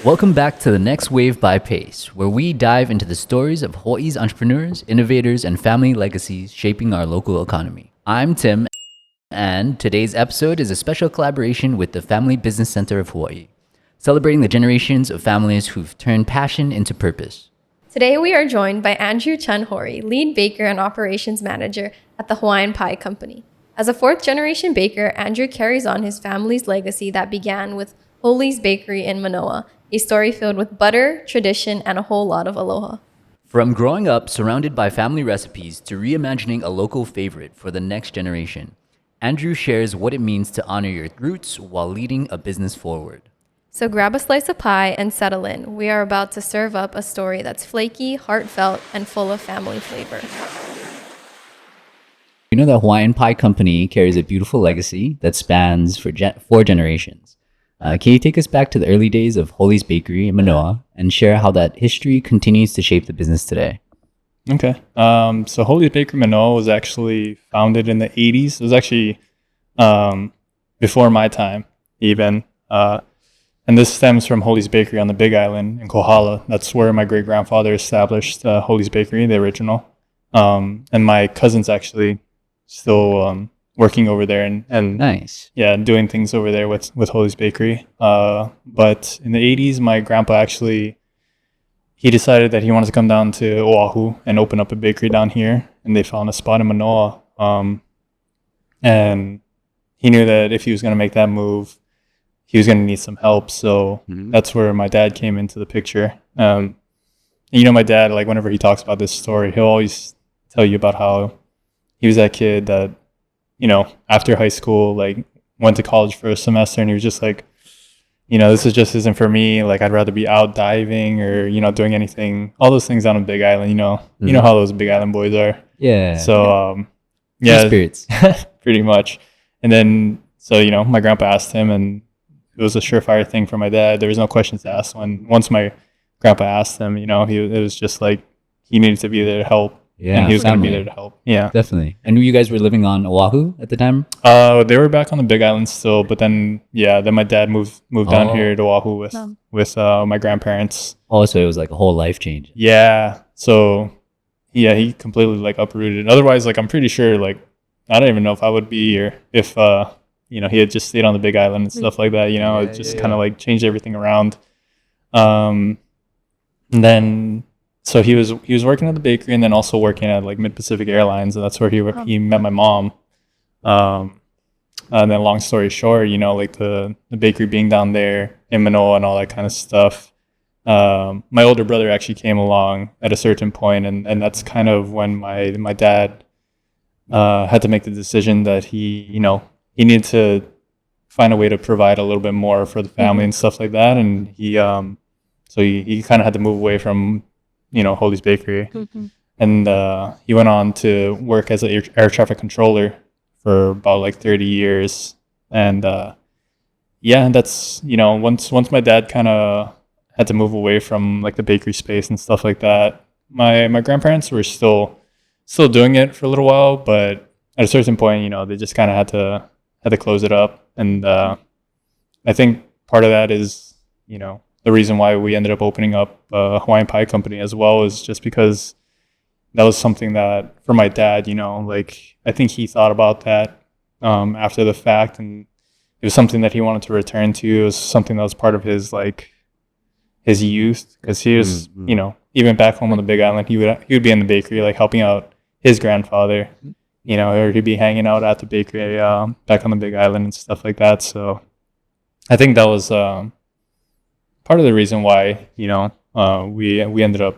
Welcome back to the Next Wave by Pace, where we dive into the stories of Hawaii's entrepreneurs, innovators, and family legacies shaping our local economy. I'm Tim, and today's episode is a special collaboration with the Family Business Center of Hawaii, celebrating the generations of families who've turned passion into purpose. Today we are joined by Andrew Chun Hori, lead baker and operations manager at the Hawaiian Pie Company. As a fourth-generation baker, Andrew carries on his family's legacy that began with Holy's Bakery in Mānoa, a story filled with butter, tradition, and a whole lot of aloha. From growing up surrounded by family recipes to reimagining a local favorite for the next generation, Andrew shares what it means to honor your roots while leading a business forward. So grab a slice of pie and settle in. We are about to serve up a story that's flaky, heartfelt, and full of family flavor. You know, the Hawaiian Pie Company carries a beautiful legacy that spans for four generations. Can you take us back to the early days of Holy's Bakery in Mānoa and share how that history continues to shape the business today? Okay. So Holy's Bakery Mānoa was actually founded in the 80s. It was actually before my time, even. And this stems from Holy's Bakery on the Big Island in Kohala. That's where my great-grandfather established Holy's Bakery, the original. And my cousin's actually still working over there and Nice. Yeah, doing things over there with Holy's Bakery. But in the 80s, my grandpa actually, he decided that he wanted to come down to Oahu and open up a bakery down here. And they found a spot in Manoa. And he knew that if he was going to make that move, he was going to need some help. So that's where my dad came into the picture. You know, my dad, like whenever he talks about this story, he'll always tell you about how he was that kid that, you know, after high school, like went to college for a semester and he was just like, you know, this just isn't for me. Like, I'd rather be out diving or, you know, doing anything, all those things on a Big Island, you know how those Big Island boys are. Yeah. So, Free spirits. pretty much. And then, so, you know, my grandpa asked him and it was a surefire thing for my dad. There was no questions asked. Once my grandpa asked him, you know, it was just like he needed to be there to help. Yeah, and he was going to be there to help. Yeah, definitely. And you guys were living on Oahu at the time? They were back on the Big Island still, but then my dad moved down here to Oahu with my grandparents. Oh, so it was like a whole life change. Yeah. So yeah, he completely like uprooted. Otherwise, like I'm pretty sure like I don't even know if I would be here if you know, he had just stayed on the Big Island and stuff like that. You know, it just kind of like changed everything around. And then. So he was working at the bakery and then also working at like Mid-Pacific Airlines, and that's where he met my mom. And then long story short, you know, like the bakery being down there in Manoa and all that kind of stuff. My older brother actually came along at a certain point, and that's kind of when my dad had to make the decision that he needed to find a way to provide a little bit more for the family and stuff like that, and he kind of had to move away from, you know, Holy's Bakery. And he went on to work as an air traffic controller for about like 30 years. And that's, you know, once my dad kind of had to move away from like the bakery space and stuff like that, my grandparents were still doing it for a little while, but at a certain point, you know, they just kind of had to close it up. And I think part of that is, you know, the reason why we ended up opening up a Hawaiian Pie Company as well is just because that was something that for my dad, you know, like I think he thought about that after the fact, and it was something that he wanted to return to. It was something that was part of his like his youth, because he was, you know, even back home on the Big Island, he would be in the bakery like helping out his grandfather, you know, or he'd be hanging out at the bakery back on the Big Island and stuff like that. So I think that was part of the reason why, you know, we ended up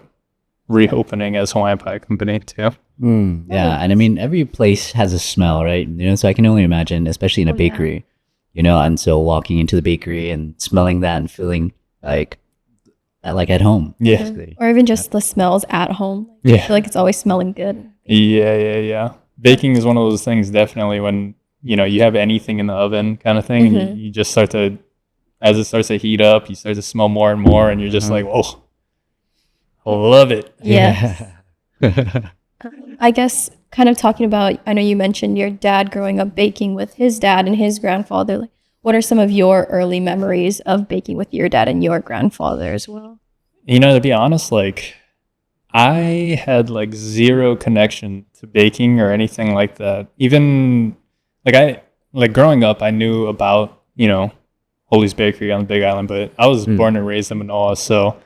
reopening as Hawaiian Pie Company too. Yeah, and I mean, every place has a smell, right? You know, so I can only imagine, especially in a bakery, you know, and so walking into the bakery and smelling that and feeling like at home. Yeah. Basically. Or even just the smells at home. Yeah. I feel like it's always smelling good. Yeah. Baking is one of those things, definitely, when, you know, you have anything in the oven kind of thing, and you just start to, as it starts to heat up, you start to smell more and more, and you're just like, whoa, I love it. Yeah. I guess kind of talking about, I know you mentioned your dad growing up baking with his dad and his grandfather. Like, What are some of your early memories of baking with your dad and your grandfather as well? To be honest, like I had like zero connection to baking or anything like that. Even like growing up, I knew about, Holy's Bakery on the Big Island, but I was born and raised in Mānoa, so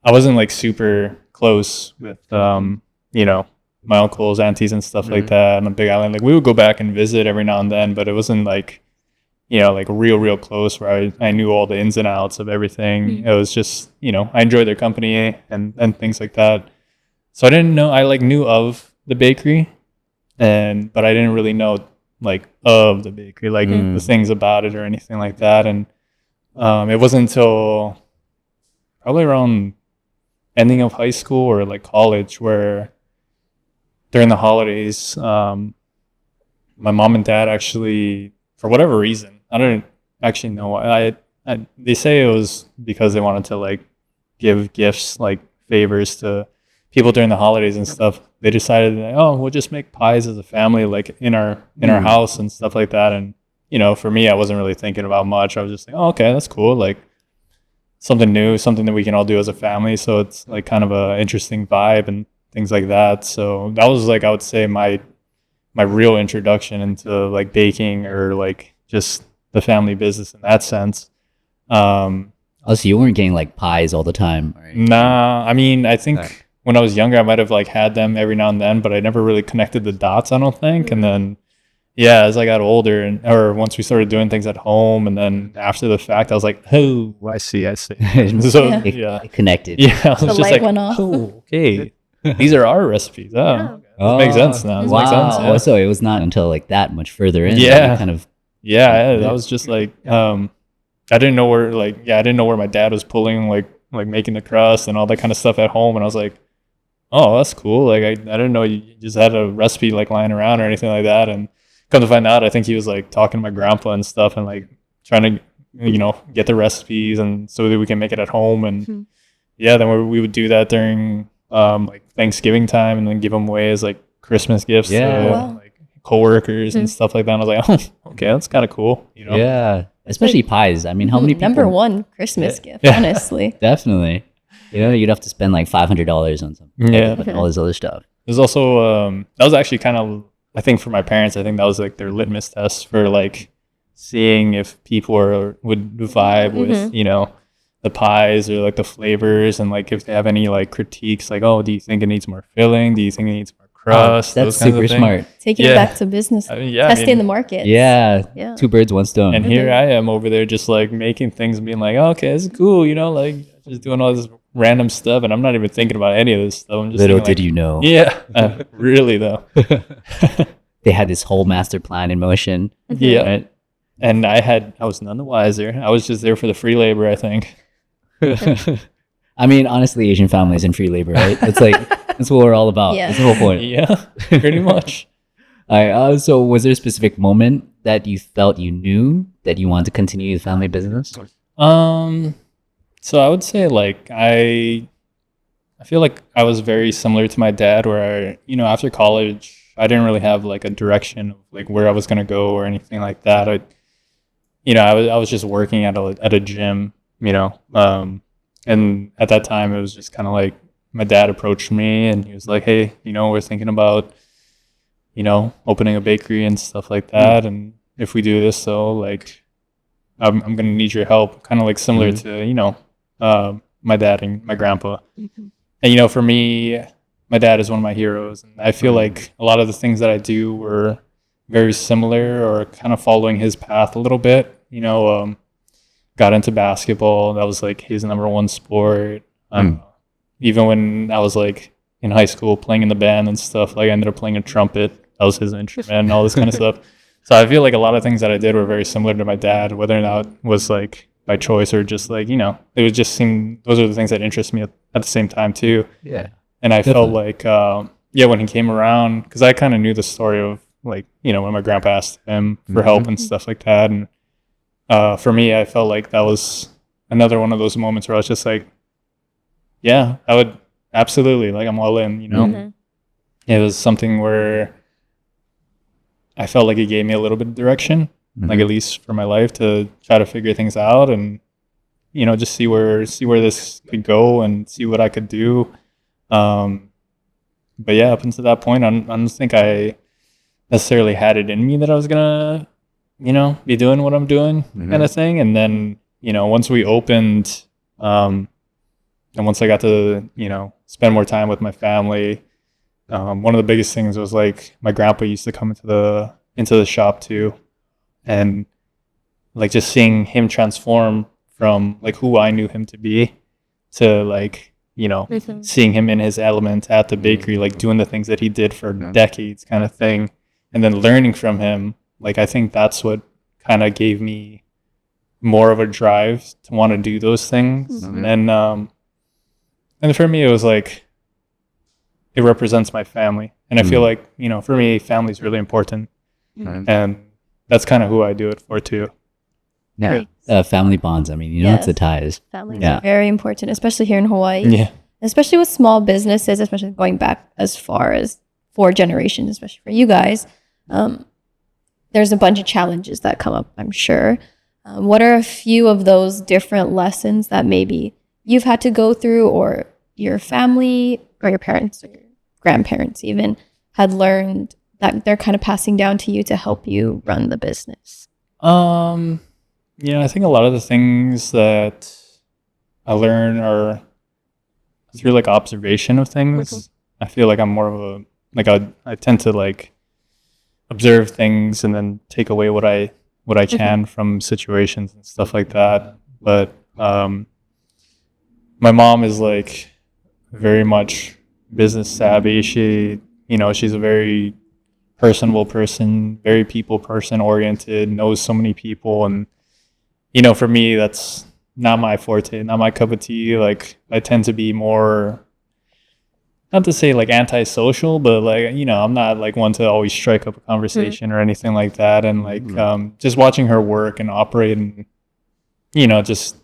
I wasn't like super close with, my uncles, aunties, and stuff like that on the Big Island. Like we would go back and visit every now and then, but it wasn't like, like real close where I knew all the ins and outs of everything. It was just, I enjoyed their company and things like that. So I didn't know, I like knew of the bakery but I didn't really know like of the bakery, like the things about it or anything like that. And it wasn't until probably around ending of high school or like college where during the holidays, my mom and dad actually, for whatever reason, I don't actually know why. They say it was because they wanted to like give gifts, like favors to people during the holidays and stuff. They decided, we'll just make pies as a family, like in our house and stuff like that. And for me, I wasn't really thinking about much. I was just like, oh, okay, that's cool. Like something new, something that we can all do as a family. So it's like kind of a interesting vibe and things like that. So that was like, I would say my real introduction into like baking or like just the family business in that sense. Oh, so you weren't getting like pies all the time, right? Nah, I mean, I think when I was younger, I might have like had them every now and then, but I never really connected the dots, I don't think. And then, as I got older or once we started doing things at home, and then after the fact, I was like, oh, I see. So It connected. Yeah, I was The just light like, went off. oh, okay, these are our recipes. Oh, that makes sense now. That makes sense. Wow. So it was not until like that much further in. Yeah. That you kind of. Yeah, that was just like, I didn't know where my dad was pulling, like making the crust and all that kind of stuff at home. And I was like, oh, that's cool. Like, I didn't know you just had a recipe like lying around or anything like that. And come to find out, I think he was like talking to my grandpa and stuff and like trying to, get the recipes and so that we can make it at home. And then we would do that during like Thanksgiving time and then give them away as like Christmas gifts to like coworkers and stuff like that. And I was like, oh, okay, that's kind of cool. Yeah. Especially pies. I mean, how many people? Number one Christmas gift, honestly. Definitely. You'd have to spend like $500 on something. Yeah. But all this other stuff. There's also, that was actually kind of, I think for my parents, I think that was like their litmus test for like seeing if people would vibe with, the pies or like the flavors and like if they have any like critiques, like, oh, do you think it needs more filling? Do you think it needs more crust? That's super smart. Taking it back to business, testing the market. Yeah. 2 birds, 1 stone. And here I am over there just like making things and being like, oh, okay, this is cool, like just doing all this random stuff and I'm not even thinking about any of this stuff. I'm just Little did you know. Yeah, really though. They had this whole master plan in motion. Yeah. Right? And I was none the wiser. I was just there for the free labor, I think. I mean, honestly, Asian families and free labor, right? It's like, that's what we're all about. Yeah. That's the whole point. Yeah, pretty much. All right. So was there a specific moment that you felt you knew that you wanted to continue the family business? So I would say like, I feel like I was very similar to my dad where, after college, I didn't really have like a direction of like where I was going to go or anything like that. I was just working at a gym, and at that time it was just kind of like my dad approached me and he was like, hey, we're thinking about, opening a bakery and stuff like that. And if we do this, so like, I'm going to need your help, kind of like similar to, my dad and my grandpa. And, for me, my dad is one of my heroes. And I feel like a lot of the things that I do were very similar or kind of following his path a little bit, got into basketball. That was like his number one sport. Even when I was like in high school playing in the band and stuff, like I ended up playing a trumpet. That was his instrument and all this kind of stuff. So I feel like a lot of things that I did were very similar to my dad, whether or not it was like by choice or just like, it would just seem, those are the things that interest me at the same time too. Yeah. And I felt like, when he came around, because I kind of knew the story of like, when my grandpa asked him for help and stuff like that. And for me, I felt like that was another one of those moments where I was just like, yeah, I would absolutely, like I'm all in, It was something where I felt like it gave me a little bit of direction. like at least for my life, to try to figure things out and, just see where this could go and see what I could do. But yeah, up until that point, I don't think I necessarily had it in me that I was gonna, be doing what I'm doing, kind of thing. And then, once we opened, and once I got to, spend more time with my family, one of the biggest things was like my grandpa used to come into the shop too, and like just seeing him transform from like who I knew him to be to like, seeing him in his element at the bakery, like doing the things that he did for decades, kind of thing, and then learning from him. Like I think that's what kind of gave me more of a drive to want to do those things. And for me, it was like, it represents my family. And I feel like, for me, family is really important. And that's kind of who I do it for too. Yeah. Family bonds. I mean, it's the ties. Families are very important, especially here in Hawaii. Yeah. Especially with small businesses, especially going back as far as 4 generations, especially for you guys. There's a bunch of challenges that come up, I'm sure. What are a few of those different lessons that maybe you've had to go through, or your family or your parents or your grandparents even had learned that they're kind of passing down to you to help you run the business? I think a lot of the things that I learn are through like observation of things. I feel like I'm more of I tend to like observe things and then take away what I can from situations and stuff like that. But my mom is like very much business savvy. She's a very personable person, very people person oriented, knows so many people. And, for me, that's not my forte, not my cup of tea. Like I tend to be more, not to say like antisocial, but like, I'm not like one to always strike up a conversation or anything like that. And like, just watching her work and operate and, just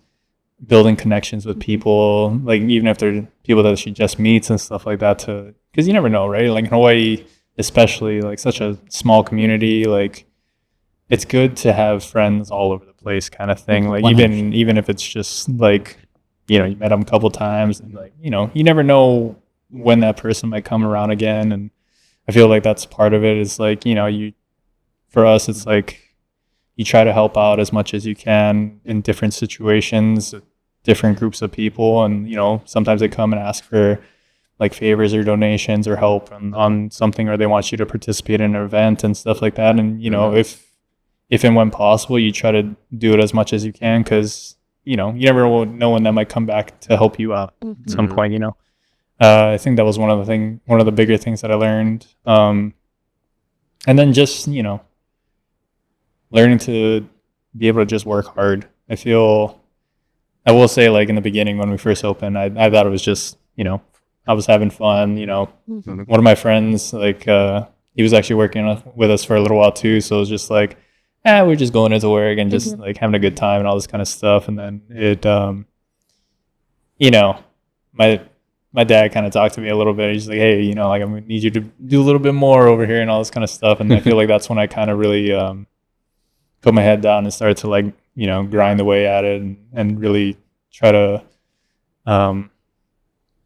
building connections with people, like even if they're people that she just meets and stuff like that, because you never know, right? Like in Hawaii, especially like such a small community, like it's good to have friends all over the place, kind of thing. Like even if it's just like, you met them a couple times, and like, you never know when that person might come around again. And I feel like that's part of it, is like, for us, it's like you try to help out as much as you can in different situations, different groups of people. And, sometimes they come and ask for like favors or donations or help on something, or they want you to participate in an event and stuff like that. And, if and when possible, you try to do it as much as you can, because, you never know when that might come back to help you out at some point, I think that was one of the bigger things that I learned. And then just, learning to be able to just work hard. I will say, like in the beginning when we first opened, I thought it was just, I was having fun. One of my friends, like he was actually working with us for a little while too. So it was just like, we're just going into work and just like having a good time and all this kind of stuff. And then it, my dad kind of talked to me a little bit. He's like, hey, like I'm gonna need you to do a little bit more over here and all this kind of stuff. And I feel like that's when I kind of really put my head down and started to like, grind away at it and really try to, from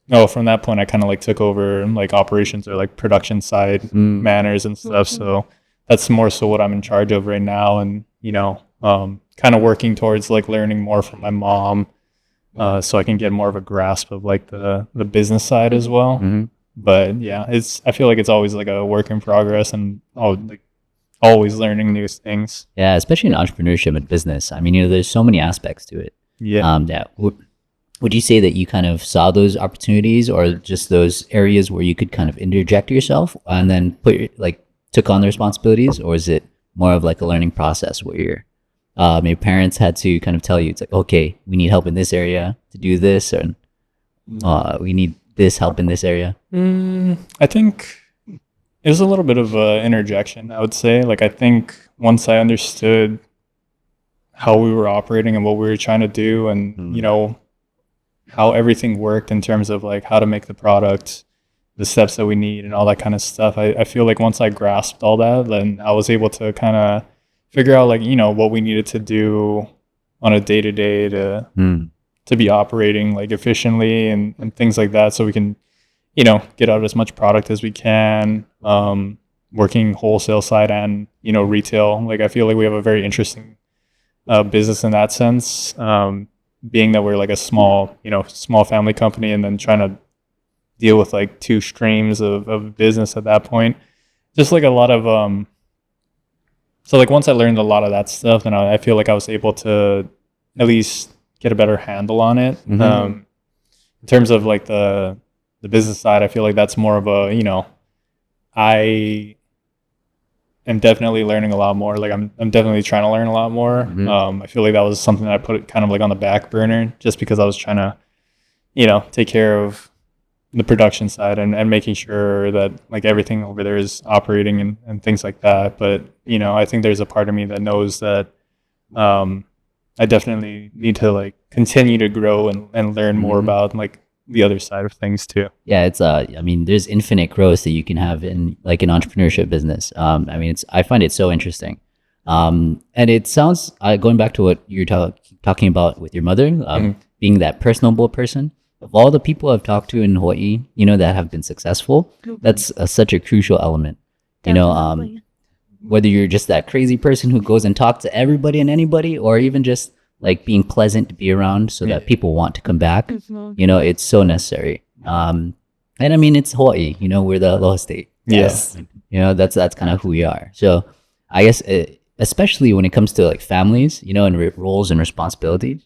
that point, I kind of like took over like operations or like production side manners and stuff. So that's more so what I'm in charge of right now. And, kind of working towards like learning more from my mom, so I can get more of a grasp of like the business side as well. But yeah, I feel like it's always like a work in progress, and always learning new things. Yeah, especially in entrepreneurship and business. I mean, there's so many aspects to it. Yeah. Would you say that you kind of saw those opportunities, or just those areas where you could kind of interject yourself and then took on the responsibilities? Or is it more of like a learning process where your parents had to kind of tell you, it's like, okay, we need help in this area to do this, and we need this help in this area? I think it was a little bit of an interjection, I would say. Like, I think once I understood how we were operating and what we were trying to do, and, how everything worked in terms of like how to make the product, the steps that we need and all that kind of stuff. I feel like once I grasped all that, then I was able to kind of figure out like, what we needed to do on a day-to-day to be operating like efficiently and things like that, so we can, get out as much product as we can, working wholesale side and, retail. Like I feel like we have a very interesting business in that sense, being that we're like a small family company, and then trying to deal with like two streams of business at that point. Just like a lot of so like once I learned a lot of that stuff, then I feel like I was able to at least get a better handle on it. In terms of like the business side, I feel like that's more of a, I am definitely learning a lot more. Like I'm definitely trying to learn a lot more. I feel like that was something that I put kind of like on the back burner, just because I was trying to, take care of the production side and making sure that like everything over there is operating and things like that. But, I think there's a part of me that knows that I definitely need to like continue to grow and learn more about like the other side of things too. Yeah, it's I mean, there's infinite growth that you can have in like an entrepreneurship business. I mean, I find it so interesting. And it sounds, going back to what you're talking about with your mother, being that personable person. Of all the people I've talked to in Hawaii, that have been successful, that's such a crucial element. Definitely. Whether you're just that crazy person who goes and talks to everybody and anybody, or even just like being pleasant to be around so that people want to come back, it's so necessary. And I mean, it's Hawaii, we're the aloha state. Yes. That's kind of who we are. So I guess, especially when it comes to like families, and roles and responsibilities,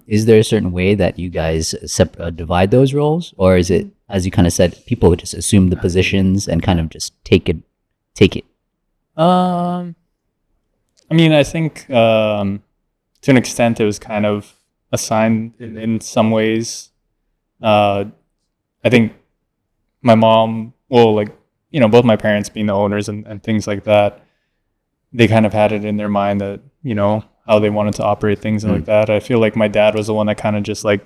is there a certain way that you guys divide those roles, or is it, as you kind of said, people would just assume the positions and kind of just take it? I mean, I think to an extent it was kind of assigned in some ways. I think my mom, both my parents being the owners and things like that, they kind of had it in their mind that, how they wanted to operate things and like that. I feel like my dad was the one that kind of just like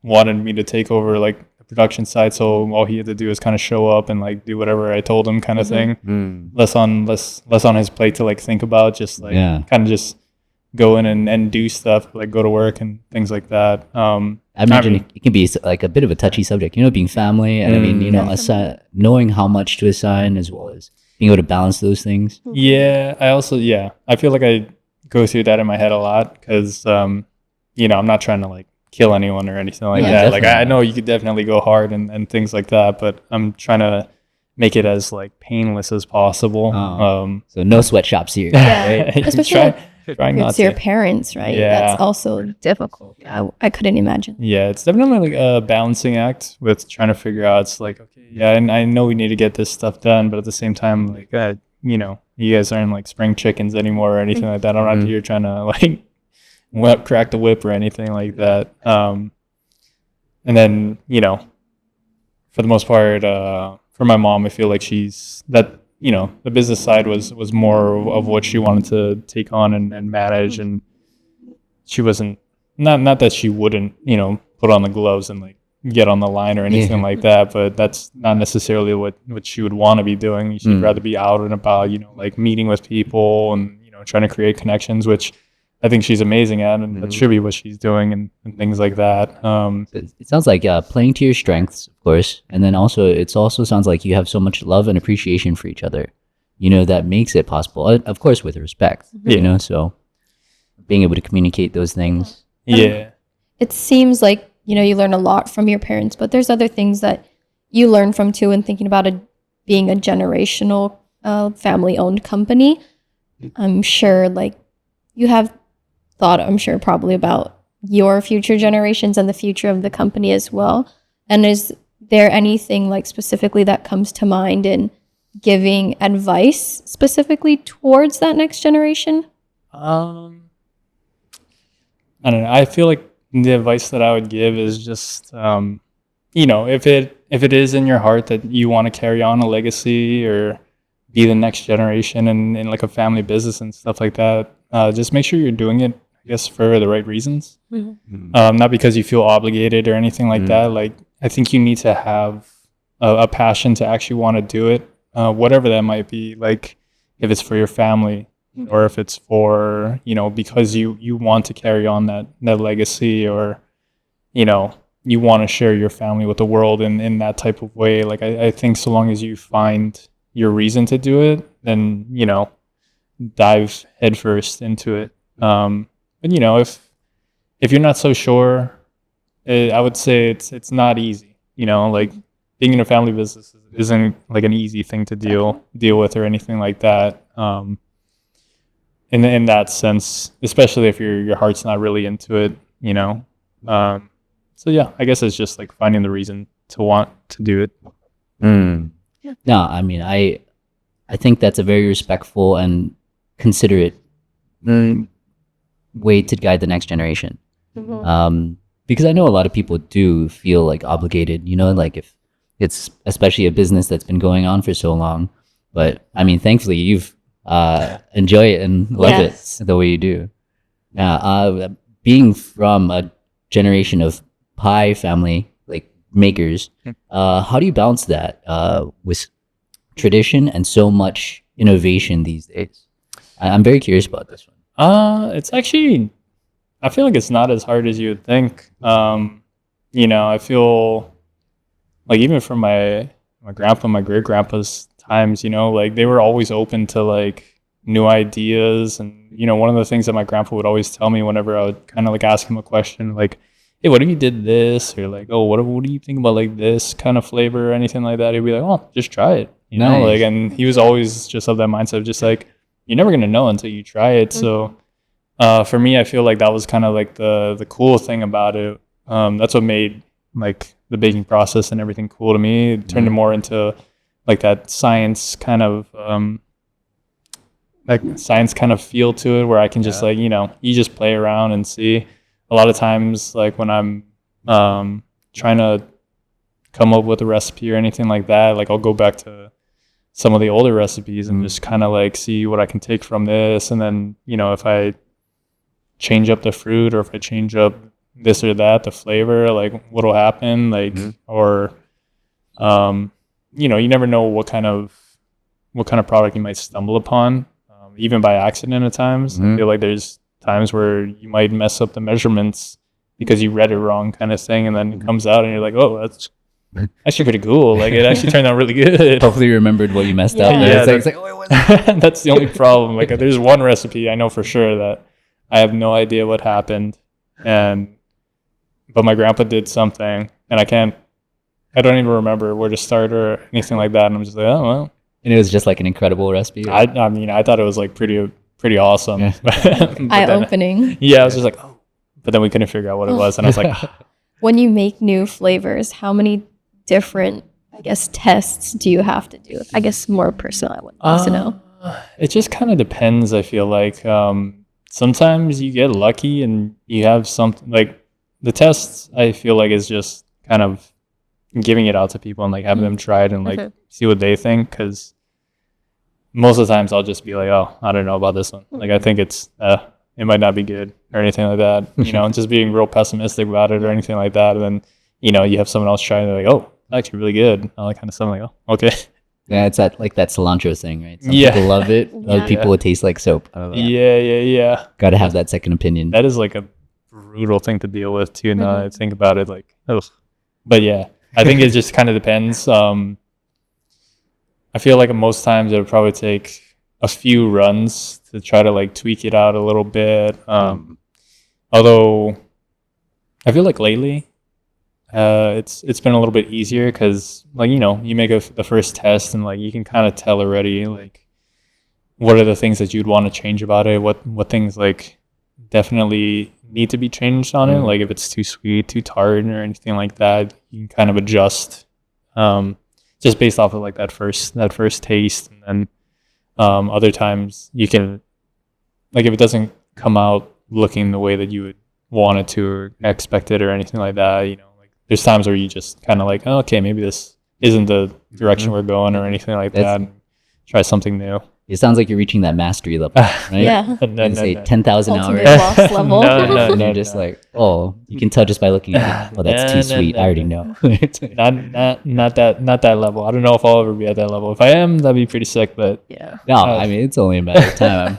wanted me to take over like the production side. So all he had to do is kind of show up and like do whatever I told him, kind of thing. Less on his plate to like think about, just like kind of just go in and do stuff, like go to work and things like that. I imagine it can be like a bit of a touchy subject, being family, and I mean, knowing how much to assign as well as being able to balance those things. Yeah, I feel like I go through that in my head a lot because, I'm not trying to like kill anyone or anything like that. Like I know you could definitely go hard and things like that, but I'm trying to make it as like painless as possible. So no sweatshops here. Yeah. Right? Especially trying not it's your to. parents, right? Yeah. That's also difficult. I couldn't imagine. Yeah, it's definitely like a balancing act with trying to figure out. It's like, okay, yeah, and I know we need to get this stuff done, but at the same time, like, you guys aren't like spring chickens anymore or anything like that. I'm not here trying to like crack the whip or anything like that. And then, for the most part, for my mom, I feel like she's that, the business side was more of what she wanted to take on and manage. And she wasn't, not that she wouldn't, put on the gloves and like get on the line or anything like that, but that's not necessarily what she would want to be doing. She'd rather be out and about, like meeting with people and, trying to create connections, which I think she's amazing at, and that should be what she's doing and things like that. It sounds like playing to your strengths, of course, and then it also sounds like you have so much love and appreciation for each other, that makes it possible, of course, with respect, so being able to communicate those things. Yeah. It seems like, you learn a lot from your parents, but there's other things that you learn from too, and thinking about being a generational family-owned company. I'm sure like you have thought, probably about your future generations and the future of the company as well. And is there anything like specifically that comes to mind in giving advice specifically towards that next generation? I don't know. I feel like the advice that I would give is just, if it is in your heart that you want to carry on a legacy or be the next generation in like a family business and stuff like that, just make sure you're doing it, I guess, for the right reasons. Not because you feel obligated or anything like that. Like, I think you need to have a passion to actually want to do it, whatever that might be. Like, if it's for your family, or if it's for, because you want to carry on that legacy, or, you want to share your family with the world in that type of way. Like, I think so long as you find your reason to do it, then, dive headfirst into it. But, if you're not so sure, I would say it's not easy, like being in a family business isn't like an easy thing to deal with or anything like that. In that sense, especially if your heart's not really into it, so yeah, I guess it's just like finding the reason to want to do it. No, I mean, I think that's a very respectful and considerate way to guide the next generation. Because I know a lot of people do feel like obligated, like if it's especially a business that's been going on for so long. But I mean, thankfully, you've enjoy it and love it the way you do. Being from a generation of pie family, like makers, how do you balance that with tradition and so much innovation these days? I'm very curious about this one. It's actually, I feel like it's not as hard as you would think. I feel like even from my grandpa, my great grandpa's times, like they were always open to like new ideas. And, one of the things that my grandpa would always tell me whenever I would kind of like ask him a question, like, hey, what if you did this? Or like, oh, what do you think about like this kind of flavor or anything like that? He'd be like, oh, just try it, Nice. like, and he was always just of that mindset of just like, you're never going to know until you try it. So for me, I feel like that was kind of like the cool thing about it. That's what made like the baking process and everything cool to me. It turned it more into like that science kind of feel to it, where I can just like, you just play around and see. A lot of times, like when I'm trying to come up with a recipe or anything like that, like I'll go back to some of the older recipes and just kind of like see what I can take from this. And then, if I change up the fruit, or if I change up this or that, the flavor, like what'll happen, like, or, you never know what kind of product you might stumble upon, even by accident at times. I feel like there's times where you might mess up the measurements because you read it wrong, kind of thing. And then it comes out and you're like, oh, that's actually pretty cool. Like it actually turned out really good. Hopefully you remembered what you messed up. Yeah, It's like, oh, it was that's the only problem. Like there's one recipe I know for sure that I have no idea what happened, but my grandpa did something, and I don't even remember where to start or anything like that. And I'm just like, oh well. And it was just like an incredible recipe. I mean, I thought it was like pretty awesome. Yeah. Eye-opening. Yeah, I was just like, oh, but then we couldn't figure out what it was, and I was like, When you make new flavors, how many different, I guess, tests do you have to do? I guess more personal, I would like to know. It just kind of depends. I feel like sometimes you get lucky and you have something like the tests. I feel like is just kind of giving it out to people and like having them try it and like see what they think. Because most of the times I'll just be like, oh, I don't know about this one. Like I think it might not be good or anything like that. Just being real pessimistic about it or anything like that. And then you have someone else try and they're like, oh, actually really good. All that kind of stuff. I'm like, oh, okay. Yeah, it's that cilantro thing, right? Some Yeah. people love it. Other people it tastes like soap. I don't know. Yeah. Got to have that second opinion. That is like a brutal thing to deal with too. Now that I think about it, like, ugh. But yeah, I think it just kind of depends. I feel like most times it would probably take a few runs to try to like tweak it out a little bit. Although I feel like lately, it's been a little bit easier because like you make the first test and like you can kind of tell already like what are the things that you'd want to change about it, what things like definitely need to be changed on it, like if it's too sweet, too tart, or anything like that, you can kind of adjust just based off of like that first taste. And then other times you can, like if it doesn't come out looking the way that you would want it to or expect it or anything like that, like there's times where you just kind of like, oh, okay, maybe this isn't the direction we're going or anything like that, and try something new. It sounds like you're reaching that mastery level, right? Yeah. And say 10,000 Ultimate hours. boss level. And you're just like, oh, you can tell just by looking at it. Oh, that's too sweet. I already know. Not that level. I don't know if I'll ever be at that level. If I am, that'd be pretty sick. But Yeah. No, I mean, it's only a matter of time.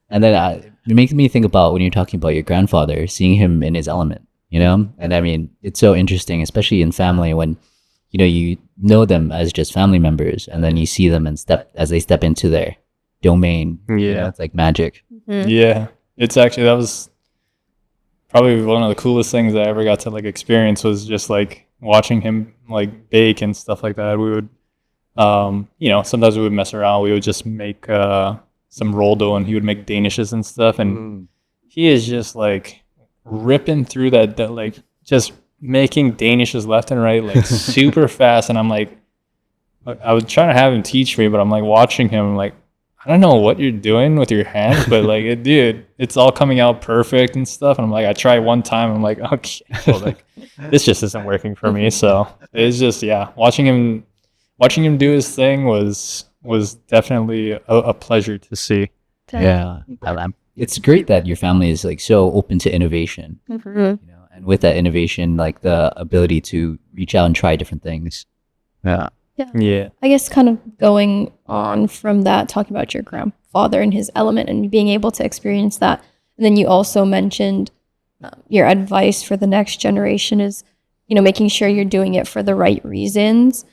And then it makes me think about when you're talking about your grandfather, seeing him in his element, And I mean, it's so interesting, especially in family when, you know them as just family members, and then you see them and as they step into their domain. Yeah. It's like magic. Yeah. It's actually, that was probably one of the coolest things I ever got to like experience, was just like watching him like bake and stuff like that. We would, sometimes we would mess around. We would just make some roll dough, and he would make danishes and stuff. And he is just like ripping through that like just making danishes left and right, like super fast. And I'm like, I was trying to have him teach me, but I'm like watching him, I'm like, I don't know what you're doing with your hands, but like, dude, it's all coming out perfect and stuff. And I'm like, I tried one time, I'm like, okay, well, like this just isn't working for me. So it's just, watching him do his thing was definitely a pleasure to see. Yeah. It's great that your family is like so open to innovation, and with that innovation, like the ability to reach out and try different things. Yeah. Yeah. I guess kind of going on from that, talking about your grandfather and his element and being able to experience that. And then you also mentioned your advice for the next generation is, making sure you're doing it for the right reasons.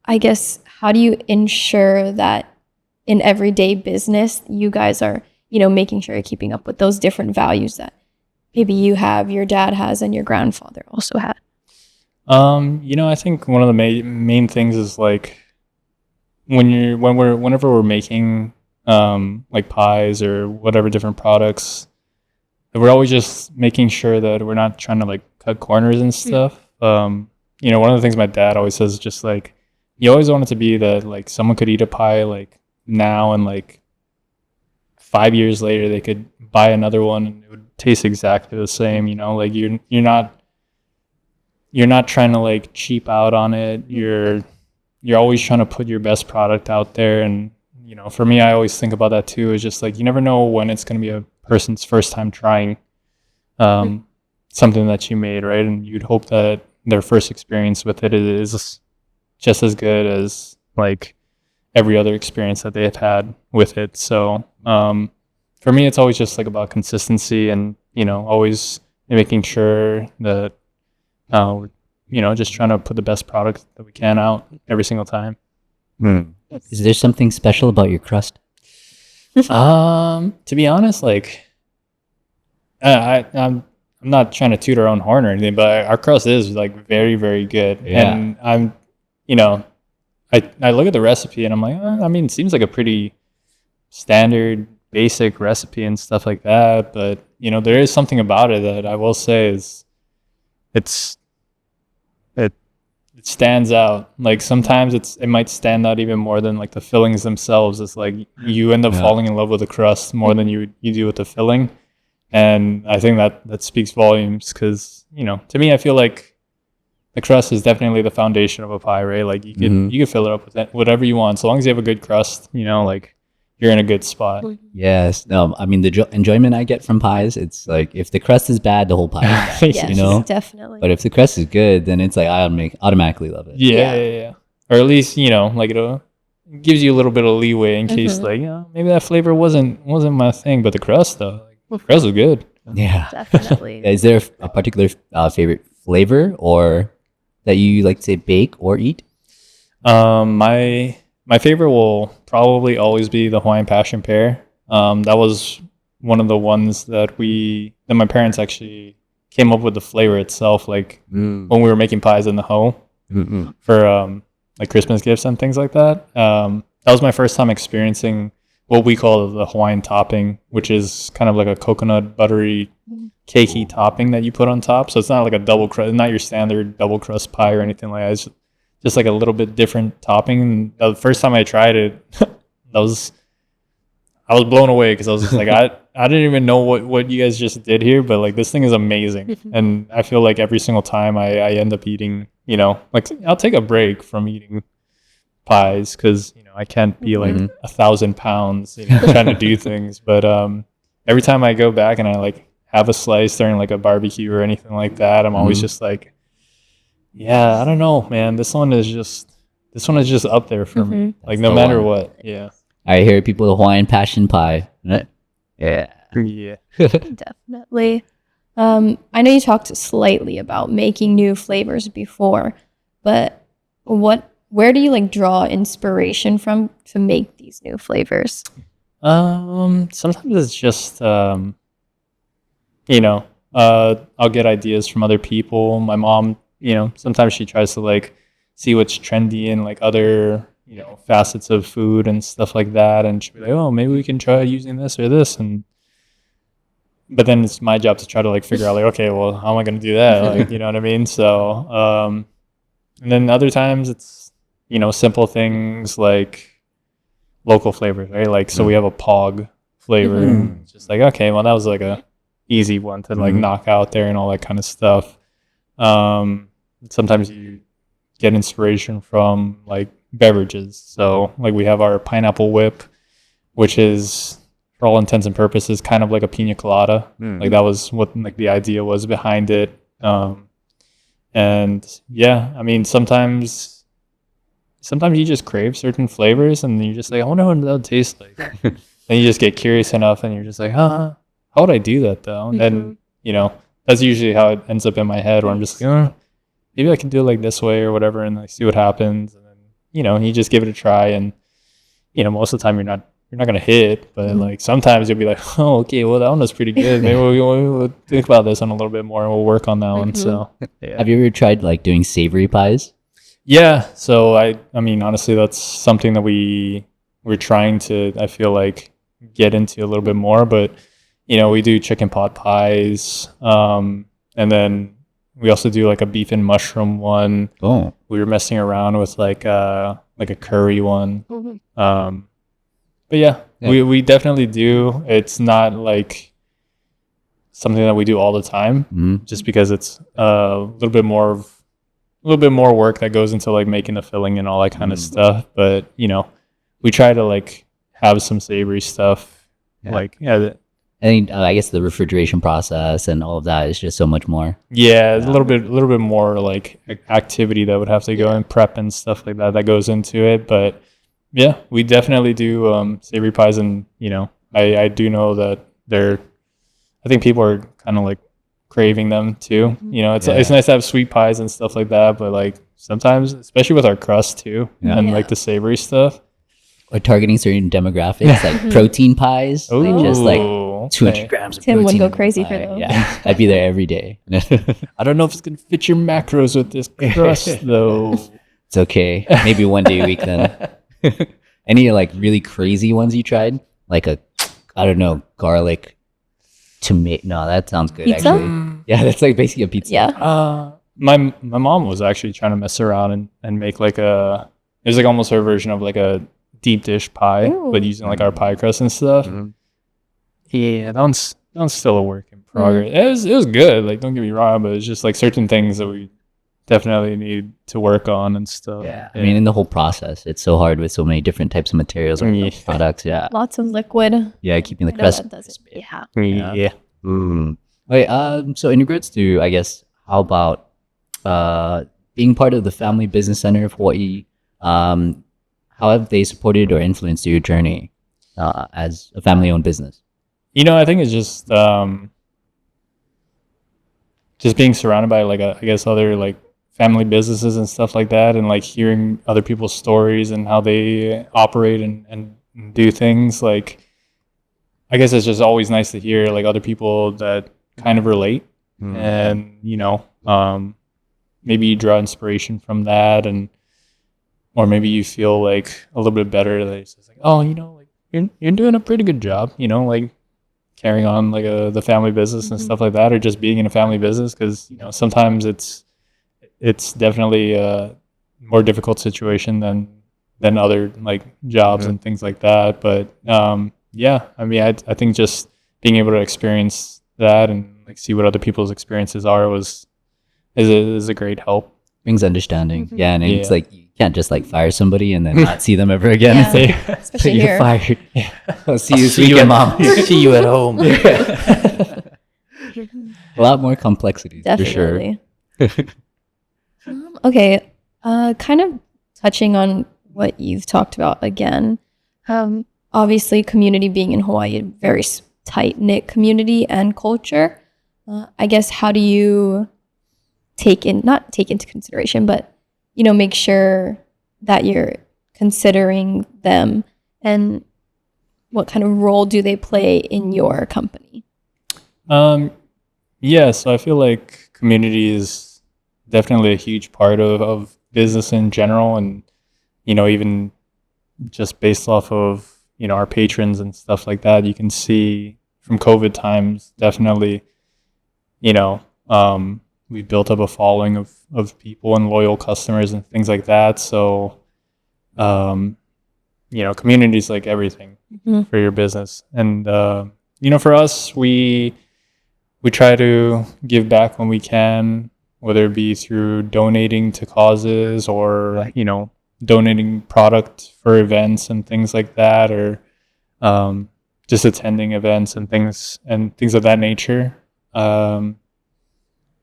I guess, how do you ensure that in everyday business, you guys are, making sure you're keeping up with those different values that maybe you have, your dad has, and your grandfather also had? I think one of the main things is like whenever we're making like pies or whatever different products, we're always just making sure that we're not trying to like cut corners and stuff. One of the things my dad always says is just like, you always want it to be that like someone could eat a pie like now, and like 5 years later they could buy another one and it would taste exactly the same. Like you're not trying to like cheap out on it. You're always trying to put your best product out there. And for me, I always think about that too. It's just like, you never know when it's going to be a person's first time trying something that you made, right? And you'd hope that their first experience with it is just as good as like every other experience that they have had with it. So for me, it's always just like about consistency and always making sure that just trying to put the best product that we can out every single time. Is there something special about your crust? To be honest, like I'm not trying to toot our own horn or anything, but our crust is like very, very good. Yeah. And I'm, I look at the recipe and I'm like, it seems like a pretty standard, basic recipe and stuff like that. But there is something about it that I will say is it stands out. Like sometimes it might stand out even more than like the fillings themselves. It's like you end up falling in love with the crust more than you do with the filling. And I think that speaks volumes, because to me, I feel like the crust is definitely the foundation of a pie, right? Like you can fill it up with whatever you want, so long as you have a good crust. Like you're in a good spot. Yes. No, I mean, the enjoyment I get from pies, it's like if the crust is bad, the whole pie is bad, Yes, definitely. But if the crust is good, then it's like I automatically love it. Yeah. Or at least, like it gives you a little bit of leeway in case like, maybe that flavor wasn't my thing, but the crust though, the crust was good. Yeah. Definitely. Is there a particular favorite flavor or that you like to say bake or eat? My favorite will probably always be the Hawaiian passion pear. That was one of the ones that my parents actually came up with the flavor itself, like when we were making pies in the hoe for like Christmas gifts and things like that. That was my first time experiencing what we call the Hawaiian topping, which is kind of like a coconut buttery cakey topping that you put on top. So it's not like a double crust, not your standard double crust pie or anything like that. It's just like a little bit different topping. And the first time I tried it, I was blown away, because I was just like, I didn't even know what you guys just did here, but like this thing is amazing. And I feel like every single time I end up eating, like I'll take a break from eating pies because I can't be like 1,000 pounds trying to do things. But every time I go back and I like have a slice during like a barbecue or anything like that, I'm always just like, yeah, I don't know, man. This one is just up there for me. Like no matter what. Yeah. I hear people the Hawaiian passion pie. Right? Yeah. Yeah. Definitely. I know you talked slightly about making new flavors before, but where do you like draw inspiration from to make these new flavors? Sometimes it's just I'll get ideas from other people. My mom, sometimes she tries to like see what's trendy in like other, facets of food and stuff like that. And she'll be like, oh, maybe we can try using this or this. But then it's my job to try to like figure out like, okay, well, how am I going to do that? Like, you know what I mean? So, and then other times it's, simple things like local flavors, right? Like, so we have a POG flavor. It's just like, okay, well, that was like a easy one to like knock out there and all that kind of stuff. Sometimes you get inspiration from like beverages. So like we have our pineapple whip, which is for all intents and purposes kind of like a pina colada. Like that was what like the idea was behind it. And yeah, I mean, sometimes you just crave certain flavors and you're just like, I wonder what that would taste like. Then you just get curious enough and you're just like, how would I do that though? And then, that's usually how it ends up in my head where I'm just like, maybe I can do it like this way or whatever and like see what happens. And then, you just give it a try and, most of the time you're not going to hit, but like sometimes you'll be like, oh, okay, well that one was pretty good. Maybe we'll think about this one a little bit more and we'll work on that one. So yeah. Have you ever tried like doing savory pies? Yeah. So I mean, honestly, that's something that we're trying to, I feel like, get into a little bit more, but we do chicken pot pies. And then we also do like a beef and mushroom one. Oh, we were messing around with like a curry one. But yeah, we definitely do. It's not like something that we do all the time, just because it's a little bit more work that goes into like making the filling and all that kind of stuff. But we try to like have some savory stuff. I think I guess the refrigeration process and all of that is just so much more. Yeah, a little bit more like activity that would have to go in prep and stuff like that goes into it. But yeah, we definitely do savory pies, and I do know that I think people are kind of like craving them too. It's nice to have sweet pies and stuff like that, but like sometimes, especially with our crust too, and like the savory stuff. Or targeting certain demographics, like protein pies. Ooh, like just like 200 grams of Tim protein. would go crazy for those. Yeah, I'd be there every day. I don't know if it's going to fit your macros with this crust, though. It's okay. Maybe one day a week then. Any like really crazy ones you tried? Like I don't know, garlic tomato. No, that sounds good, pizza? actually. Yeah, that's like basically a pizza. Yeah. My mom was actually trying to mess around and make like there's like almost her version of like a deep dish pie, but using like our pie crust and stuff. Yeah, that one's still a work in progress. It was good, like don't get me wrong, but it's just like certain things that we definitely need to work on and stuff. Yeah. I mean, in the whole process, it's so hard with so many different types of materials or products. Yeah. Lots of liquid. Yeah, keeping the I know crust. that does it. Yeah. Yeah. Wait, so in regards to, I guess, how about being part of the Family Business Center of Hawaii? How have they supported or influenced your journey as a family-owned business? I think it's just being surrounded by like I guess other like family businesses and stuff like that, and like hearing other people's stories and how they operate and do things. Like I guess it's just always nice to hear like other people that kind of relate, and maybe you draw inspiration from that, or maybe you feel like a little bit better that it's just like, oh, like you're doing a pretty good job, like carrying on like the family business and stuff like that, or just being in a family business, because sometimes it's definitely a more difficult situation than other like jobs and things like that. But yeah, I mean, I think just being able to experience that and like see what other people's experiences are is a great help. Brings understanding. Yeah, and it's like you Can't just like fire somebody and then not see them ever again. Yeah. And say, Especially you're here. fired. I'll see you this see you weekend, at- mom. See you at home. A lot more complexities for sure. Definitely. Okay. Kind of touching on what you've talked about again. Obviously, community being in Hawaii, a very tight-knit community and culture. I guess how do you not take into consideration, but make sure that you're considering them, and what kind of role do they play in your company? Yeah, so I feel like community is definitely a huge part of business in general, and even just based off of our patrons and stuff like that, you can see from COVID times definitely we built up a following of people and loyal customers and things like that. So community is like everything for your business, and for us, we try to give back when we can, whether it be through donating to causes or donating product for events and things like that, or just attending events and things of that nature.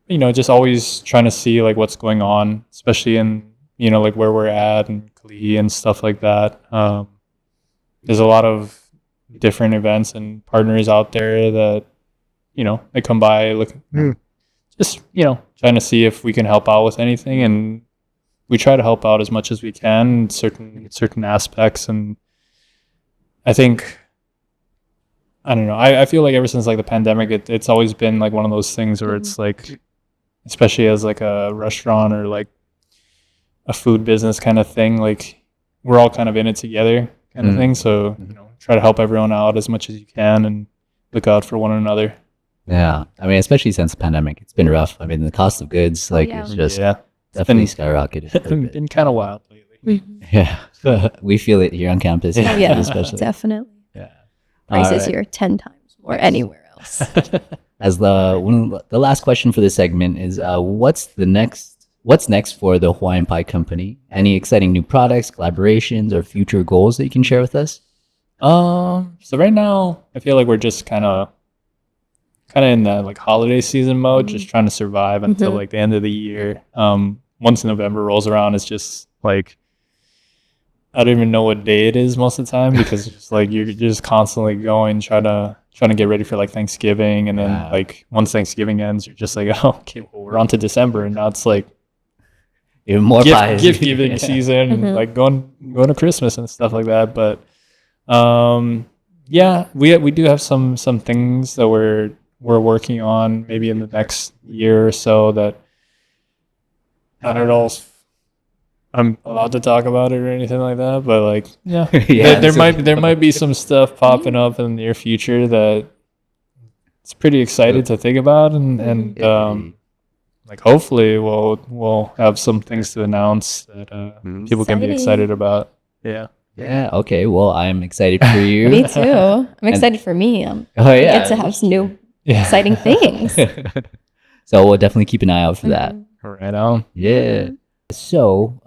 Just always trying to see like what's going on, especially in like where we're at and Kalihi and stuff like that. There's a lot of different events and partners out there that they come by, look, just trying to see if we can help out with anything, and we try to help out as much as we can in certain aspects. And I think, I don't know, I feel like ever since like the pandemic, it's always been like one of those things where it's like, especially as like a restaurant or like a food business kind of thing, like we're all kind of in it together kind of thing. So try to help everyone out as much as you can and look out for one another. Yeah, I mean, especially since the pandemic, it's been rough. I mean, the cost of goods, like, it's just definitely skyrocketed. It's been kind of wild lately. Yeah, we feel it here on campus. Yeah, especially. definitely. Yeah. Prices here 10 times more anywhere else. As the last question for this segment is, what's next for the Hawaiian Pie Company? Any exciting new products, collaborations, or future goals that you can share with us? So right now, I feel like we're just kind of in that like holiday season mode, just trying to survive until like the end of the year. Once November rolls around, it's just like I don't even know what day it is most of the time, because it's just like you're just constantly trying to get ready for like Thanksgiving, and then like once Thanksgiving ends, you're just like, oh, okay, well, we're on to December, and now it's like even more pies. gift giving season, and like going to Christmas and stuff like that. But we do have some things that we're working on maybe in the next year or so that I don't know if I'm allowed to talk about it or anything like that, but like there might be some stuff popping up in the near future that it's pretty excited to think about, and like hopefully we'll have some things to announce that people can be excited about. Yeah. Yeah. Okay. Well, I'm excited for you. Me too. I'm excited for me. I get to have some new exciting things. So we'll definitely keep an eye out for that. Right on. Yeah. So,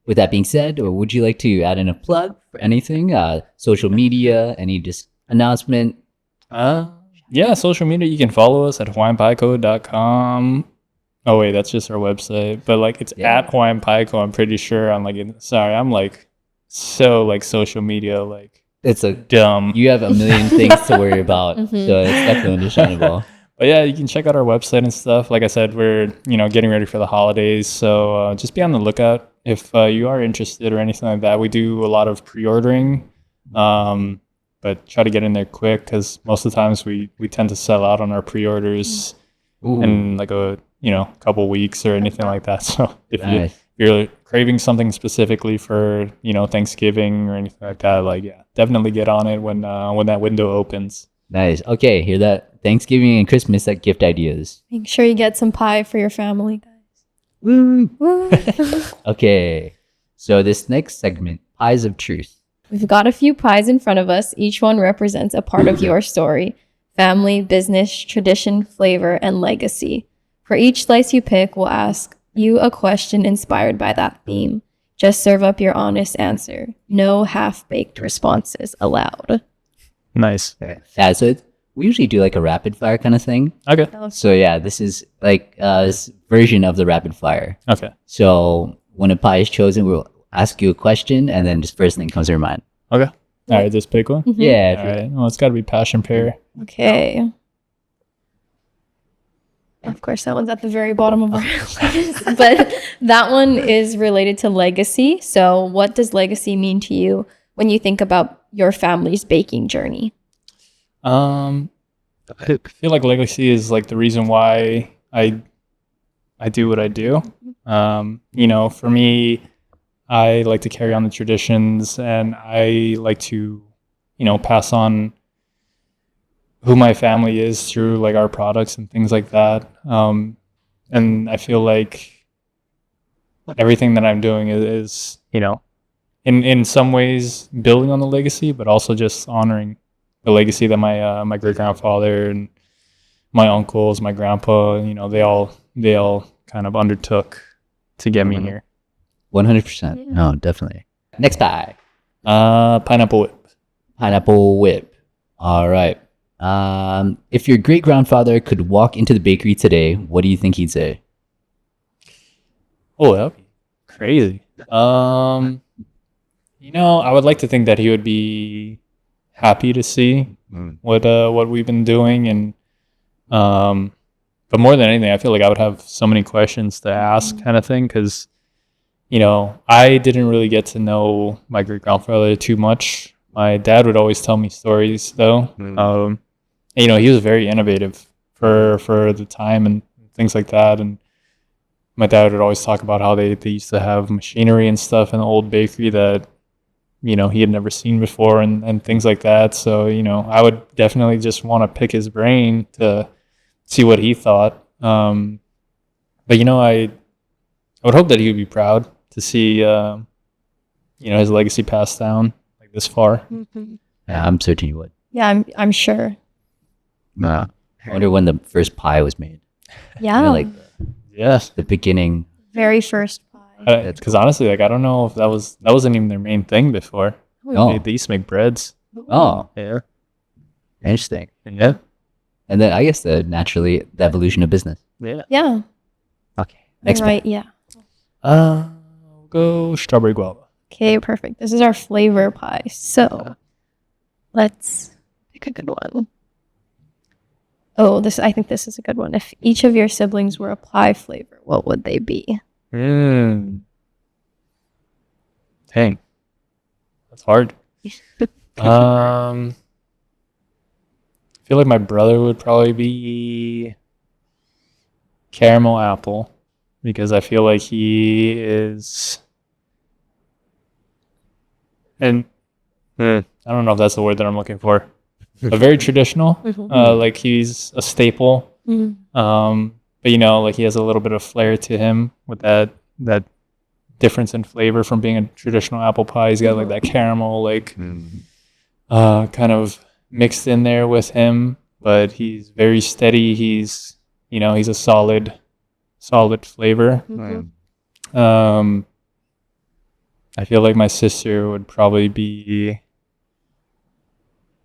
with that being said, would you like to add in a plug for anything? Social media, any just announcement? Yeah, social media, you can follow us at hawaiianpieco.com. Oh wait, that's just our website. But like it's at Hawaiian Pieco, I'm pretty sure. I'm like so like social media, like it's a dumb. You have a million things to worry about. So it's definitely understandable. But yeah, you can check out our website and stuff. Like I said, we're getting ready for the holidays, so just be on the lookout if you are interested or anything like that. We do a lot of pre-ordering, but try to get in there quick, because most of the times we tend to sell out on our pre-orders in like a couple weeks or anything like that. So if you're craving something specifically for Thanksgiving or anything like that, like definitely get on it when that window opens. Nice. Okay, hear that? Thanksgiving and Christmas, like gift ideas. Make sure you get some pie for your family, guys. Woo! Okay, so this next segment, Pies of Truth. We've got a few pies in front of us. Each one represents a part of your story: family, business, tradition, flavor, and legacy. For each slice you pick, we'll ask you a question inspired by that theme. Just serve up your honest answer. No half-baked responses allowed. Nice. Yeah, so we usually do like a rapid fire kind of thing. Okay. So yeah, this is like this version of the rapid fire. Okay. So when a pie is chosen, we'll ask you a question, and then just first thing comes to your mind. Okay. All right, just pick one. Yeah. All right. Well, it's got to be passion pear. Okay. Of course, that one's at the very bottom of our list. But that one is related to legacy. So what does legacy mean to you when you think about your family's baking journey? I feel like legacy is like the reason why I do what I do. You know, for me, I like to carry on the traditions, and I like to, you know, pass on who my family is through like our products and things like that. And I feel like everything that I'm doing is you know, in some ways building on the legacy, but also just honoring the legacy that my great grandfather and my uncles, my grandpa, you know, they all kind of undertook to get me here. 100%. No, definitely. Next pie. Pineapple whip. Pineapple whip. All right. If your great grandfather could walk into the bakery today, what do you think he'd say? Oh, that'd be crazy. You know, I would like to think that he would be happy to see what we've been doing, and but more than anything, I feel like I would have so many questions to ask, kind of thing, because you know, I didn't really get to know my great grandfather too much. My dad would always tell me stories, though. And, you know, he was very innovative for the time and things like that. And my dad would always talk about how they used to have machinery and stuff in the old bakery that, you know, he had never seen before, and things like that. So, you know, I would definitely just want to pick his brain to see what he thought. But, you know, I would hope that he would be proud to see, you know, his legacy passed down like this far. Yeah, I'm certain you would. Yeah, I'm sure. I wonder when the first pie was made. Yeah. You know, like Yes. the beginning. Very first pie. Because honestly, like, I don't know if that wasn't even their main thing before. Oh. They used to make breads. Oh, Yeah. interesting. Yeah. And then I guess the evolution of business. Yeah. Yeah. Okay. Next Right. Yeah. We'll go strawberry guava. Okay, perfect. This is our flavor pie. So let's pick a good one. Oh, I think this is a good one. If each of your siblings were a pie flavor, what would they be? Dang. That's hard. I feel like my brother would probably be caramel apple, because I feel like he is, and I don't know if that's the word that I'm looking for, but very traditional. Like he's a staple. But you know, like he has a little bit of flair to him with that difference in flavor from being a traditional apple pie. He's got like that caramel, like kind of mixed in there with him, but he's very steady. He's, you know, he's a solid flavor. I feel like my sister would probably be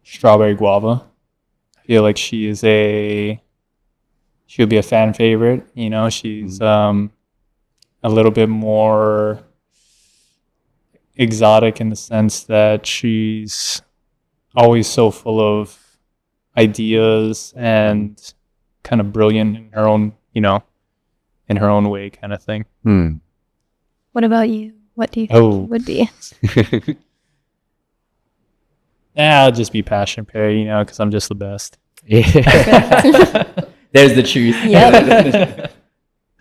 strawberry guava. I feel like she would be a fan favorite. You know, she's a little bit more exotic in the sense that she's always so full of ideas and kind of brilliant in her own, you know, in her own way, kind of thing. What about you? What do you think it would be? Yeah, I'll just be passion pear, you know, because I'm just the best. Yeah. There's the truth. Yep.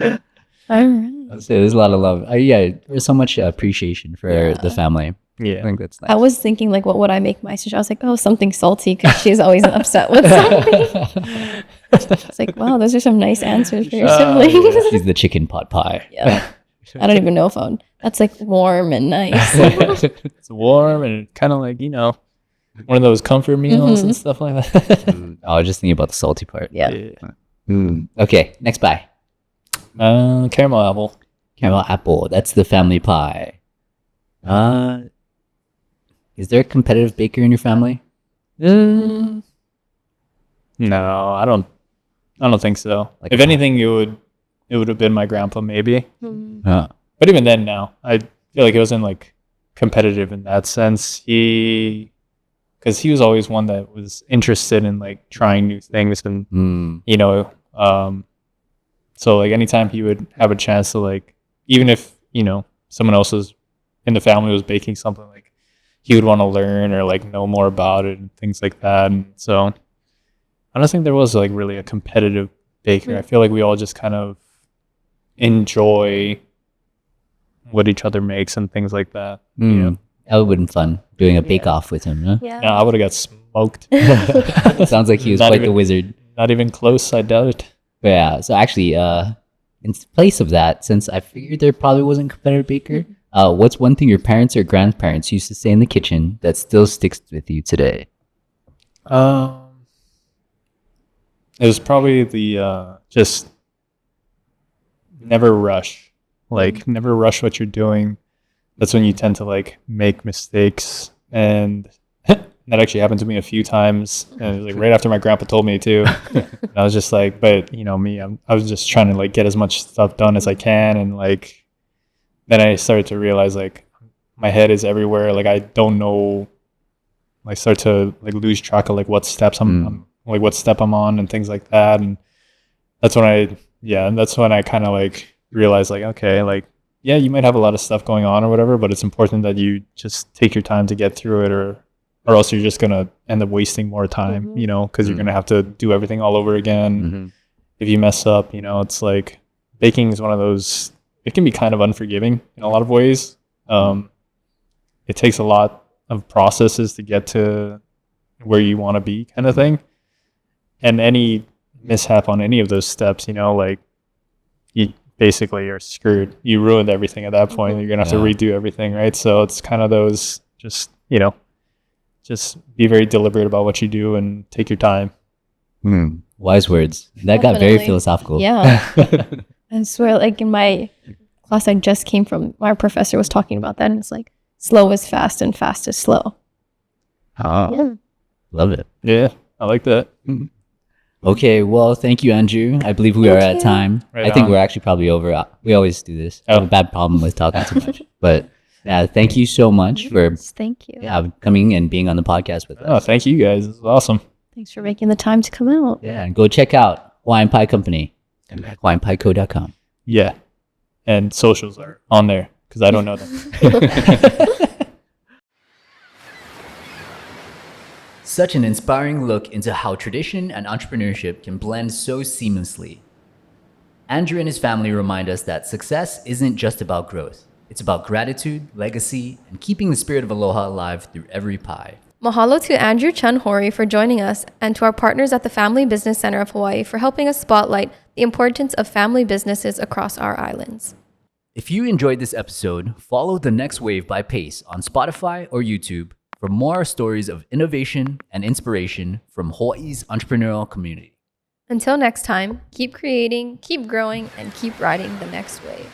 All right. I'd say there's a lot of love. Yeah, there's so much appreciation for the family. Yeah. I think that's nice. I was thinking, like, what would I make my sister? I was like, oh, something salty, because she's always upset with something. It's like, wow, those are some nice answers for your siblings. She's the chicken pot pie. Yeah. I don't even know if that's like warm and nice. It's warm and kind of like, you know, one of those comfort meals and stuff like that. I was just thinking about the salty part. Yeah. Okay, next pie. Caramel apple. Caramel apple. That's the family pie. Is there a competitive baker in your family? No, I don't think so. Like If anything, it would have been my grandpa maybe. Uh, But even then, no, I feel like it wasn't like competitive in that sense. Because he was always one that was interested in like trying new things, and you know, so like anytime he would have a chance to like, even if someone else was in the family was baking something, like he would want to learn or like know more about it and things like that. And so I don't think there was like really a competitive baker. I feel like we all just kind of enjoy what each other makes and things like that. that would have been fun doing a bake off with him. Huh? Yeah. No, I would have got smoked. Sounds like he was Not quite even- the wizard. Not even close. I doubt it. But yeah, so actually, in place of that, since I figured there probably wasn't a competitive baker, what's one thing your parents or grandparents used to say in the kitchen that still sticks with you today? It was probably the just never rush. Like never rush what you're doing. That's when you tend to like make mistakes, and that actually happened to me a few times. And it was like right after my grandpa told me to. And I was just like, but me, I was just trying to like get as much stuff done as I can, and like then I started to realize like my head is everywhere. Like I don't know. I start to like lose track of like what steps I'm like what step I'm on and things like that. And that's when I kind of like realized like, okay, like, yeah, you might have a lot of stuff going on or whatever, but it's important that you just take your time to get through it, or else you're just going to end up wasting more time, because you're going to have to do everything all over again. If you mess up, it's like baking is one of those, it can be kind of unforgiving in a lot of ways. It takes a lot of processes to get to where you want to be, kind of thing. And any mishap on any of those steps, like you basically are screwed. You ruined everything at that point. You're going to have to redo everything, right? So it's kind of those, just be very deliberate about what you do and take your time. Wise words. That got very Definitely. philosophical. Yeah. I swear, like in my class I just came from, our professor was talking about that, and it's like slow is fast and fast is slow. Ah, love it. Yeah, I like that. Okay, well, thank you, Andrew. I believe we are at you. time. Right I think on. we're actually probably over. We always do this. I have a bad problem with talking too much. But yeah, thank you so much for Thank you. coming and being on the podcast with us. Oh, thank you guys. This is awesome. Thanks for making the time to come out. Yeah, and go check out Hawaiian Pie Company, HawaiianPieCo.com. Yeah. And socials are on there because I don't know them. Such an inspiring look into how tradition and entrepreneurship can blend so seamlessly. Andrew and his family remind us that success isn't just about growth. It's about gratitude, legacy, and keeping the spirit of aloha alive through every pie. Mahalo to Andrew Chun Hori for joining us, and to our partners at the Family Business Center of Hawaii for helping us spotlight the importance of family businesses across our islands. If you enjoyed this episode, follow The Next Wave by Pace on Spotify or YouTube for more stories of innovation and inspiration from Hawaii's entrepreneurial community. Until next time, keep creating, keep growing, and keep riding the next wave.